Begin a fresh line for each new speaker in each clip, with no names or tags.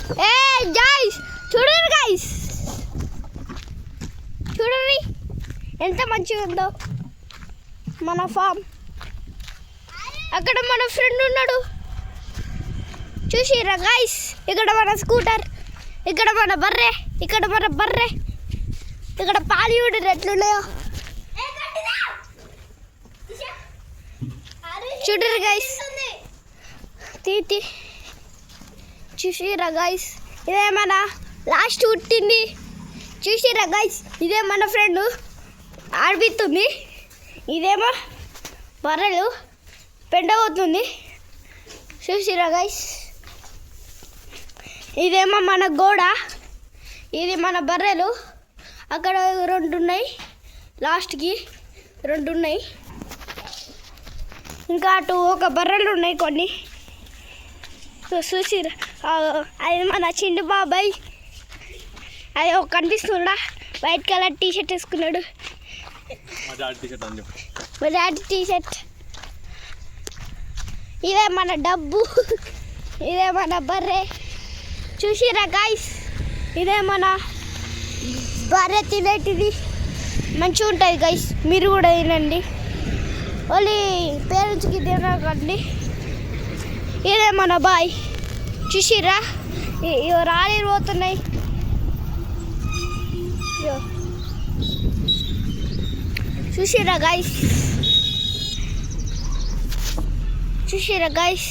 ఏ guys చూడండి guys, చూడండి ఎంత మంచిగా ఉందో మన ఫామ్. అక్కడ మన ఫ్రెండ్ ఉన్నాడు చూసిరా గైస్. ఇక్కడ మన స్కూటర్, ఇక్కడ మన బర్రె, ఇక్కడ మన బర్రె, ఇక్కడ పాలు చూడండి ఎట్లున్నాయో. చూడరు గైస్, తీతి చూసిరా గైస్. ఇదే మన లాస్ట్ పుట్టింది చూసిరా గైస్. ఇదే మన ఫ్రెండ్ ఆడిపిస్తుంది. ఇదేమో బర్రెలు పెండబోతుంది చూసిరా గైస్. ఇదేమో మన గోడ, ఇది మన బర్రెలు. అక్కడ 2 ఉన్నాయి, లాస్ట్కి 2 ఉన్నాయి. ఇంకా అటు ఒక బర్రెలు ఉన్నాయి కొన్ని చూసిరా. అది మన చిండు బాబాయ్, అది ఒక కనిపిస్తుందా వైట్ కలర్ టీషర్ట్ వేసుకున్నాడు, మా డాడీ టీషర్ట్. ఇదే మన డబ్బు, ఇదే మన బర్రె చూసిరా గైస్. ఇదే మన బర్రె తినేటిది, మంచిగా ఉంటుంది గైస్. మీరు కూడా తినండి, ఓన్లీ పేరెంట్స్కి తినకండి. ఇదే మన బాయ్ చూసిరా, రాణీలు పోతున్నాయి. చూసిరా గైస్, చూసిరా గైస్.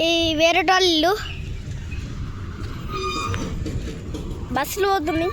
ఈ వేరే వాళ్ళు బస్సులు పోతున్నాయి.